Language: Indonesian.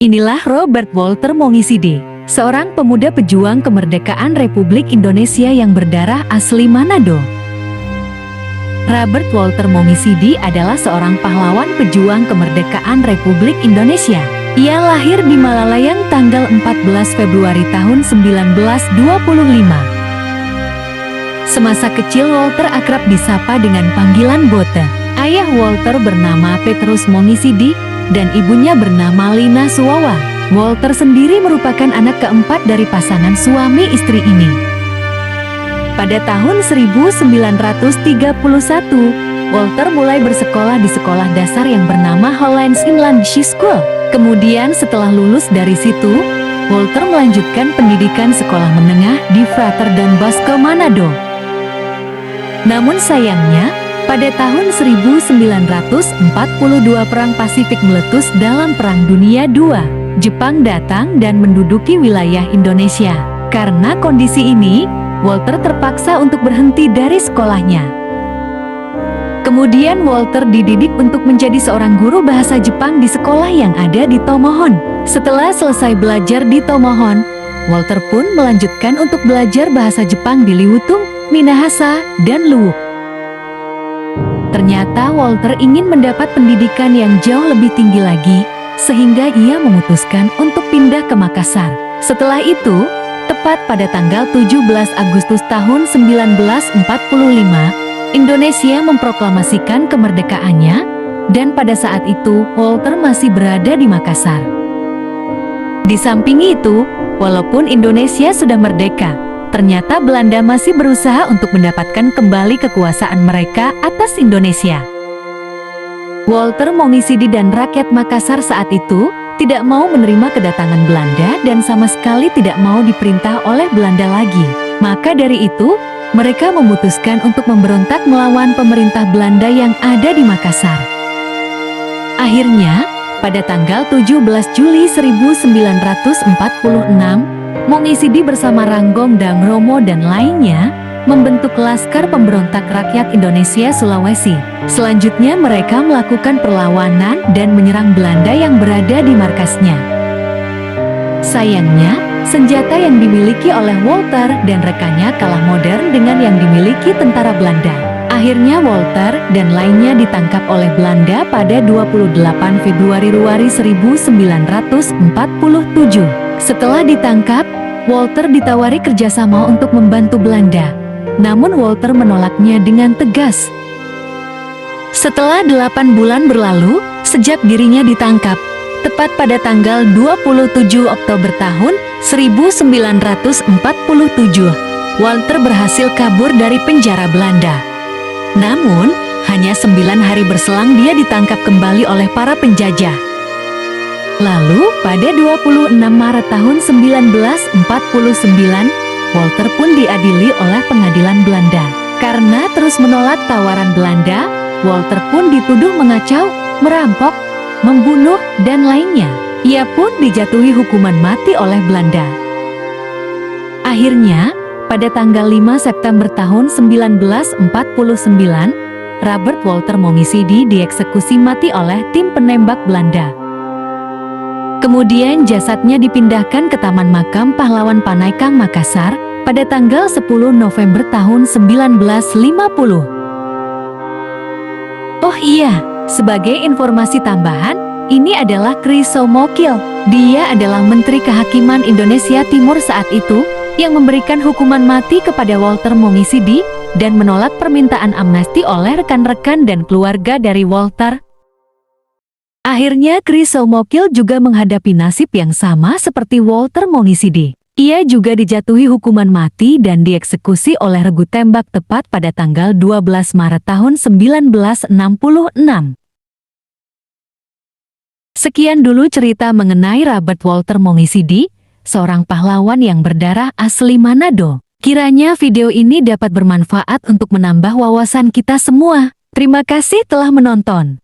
Inilah Robert Walter Mongisidi, seorang pemuda pejuang kemerdekaan Republik Indonesia yang berdarah asli Manado. Robert Walter Mongisidi adalah seorang pahlawan pejuang kemerdekaan Republik Indonesia. Ia lahir di Malalayang tanggal 14 Februari tahun 1925. Semasa kecil Walter akrab disapa dengan panggilan Bote. Ayah Walter bernama Petrus Mongisidi dan ibunya bernama Lina Suwawa. Walter sendiri merupakan anak keempat dari pasangan suami istri ini. Pada tahun 1931, Walter mulai bersekolah di sekolah dasar yang bernama Hollands Inland School. Kemudian setelah lulus dari situ, Walter melanjutkan pendidikan sekolah menengah di Frater Don Bosco Manado. Namun sayangnya, pada tahun 1942 Perang Pasifik meletus dalam Perang Dunia II. Jepang datang dan menduduki wilayah Indonesia. Karena kondisi ini, Walter terpaksa untuk berhenti dari sekolahnya. Kemudian Walter dididik untuk menjadi seorang guru bahasa Jepang di sekolah yang ada di Tomohon. Setelah selesai belajar di Tomohon, Walter pun melanjutkan untuk belajar bahasa Jepang di Liutung, Minahasa, dan Luwuk. Ternyata Walter ingin mendapat pendidikan yang jauh lebih tinggi lagi, sehingga ia memutuskan untuk pindah ke Makassar. Setelah itu, tepat pada tanggal 17 Agustus tahun 1945, Indonesia memproklamasikan kemerdekaannya, dan pada saat itu Walter masih berada di Makassar. Di samping itu, walaupun Indonesia sudah merdeka, ternyata Belanda masih berusaha untuk mendapatkan kembali kekuasaan mereka atas Indonesia. Walter Mongisidi dan rakyat Makassar saat itu tidak mau menerima kedatangan Belanda dan sama sekali tidak mau diperintah oleh Belanda lagi. Maka dari itu, mereka memutuskan untuk memberontak melawan pemerintah Belanda yang ada di Makassar. Akhirnya, pada tanggal 17 Juli 1946, Mongisidi bersama Ranggong Dangromo dan lainnya membentuk Laskar Pemberontak Rakyat Indonesia Sulawesi. Selanjutnya mereka melakukan perlawanan dan menyerang Belanda yang berada di markasnya. Sayangnya, senjata yang dimiliki oleh Walter dan rekannya kalah modern dengan yang dimiliki tentara Belanda. Akhirnya Walter dan lainnya ditangkap oleh Belanda pada 28 Februari 1947. Setelah ditangkap, Walter ditawari kerjasama untuk membantu Belanda. Namun Walter menolaknya dengan tegas. Setelah 8 bulan berlalu, sejak dirinya ditangkap, tepat pada tanggal 27 Oktober tahun 1947, Walter berhasil kabur dari penjara Belanda. Namun, hanya 9 hari berselang dia ditangkap kembali oleh para penjajah. Lalu, pada 26 Maret tahun 1949, Walter pun diadili oleh pengadilan Belanda. Karena terus menolak tawaran Belanda, Walter pun dituduh mengacau, merampok, membunuh, dan lainnya. Ia pun dijatuhi hukuman mati oleh Belanda. Akhirnya, pada tanggal 5 September tahun 1949, Robert Walter Mongisidi dieksekusi mati oleh tim penembak Belanda. Kemudian jasadnya dipindahkan ke Taman Makam Pahlawan Panaikang Makassar pada tanggal 10 November tahun 1950. Oh iya, sebagai informasi tambahan, ini adalah Krisomokil. Dia adalah Menteri Kehakiman Indonesia Timur saat itu yang memberikan hukuman mati kepada Walter Mongisidi dan menolak permintaan amnesti oleh rekan-rekan dan keluarga dari Walter. Akhirnya Krisomokil juga menghadapi nasib yang sama seperti Walter Mongisidi. Ia juga dijatuhi hukuman mati dan dieksekusi oleh regu tembak tepat pada tanggal 12 Maret tahun 1966. Sekian dulu cerita mengenai Robert Walter Mongisidi, seorang pahlawan yang berdarah asli Manado. Kiranya video ini dapat bermanfaat untuk menambah wawasan kita semua. Terima kasih telah menonton.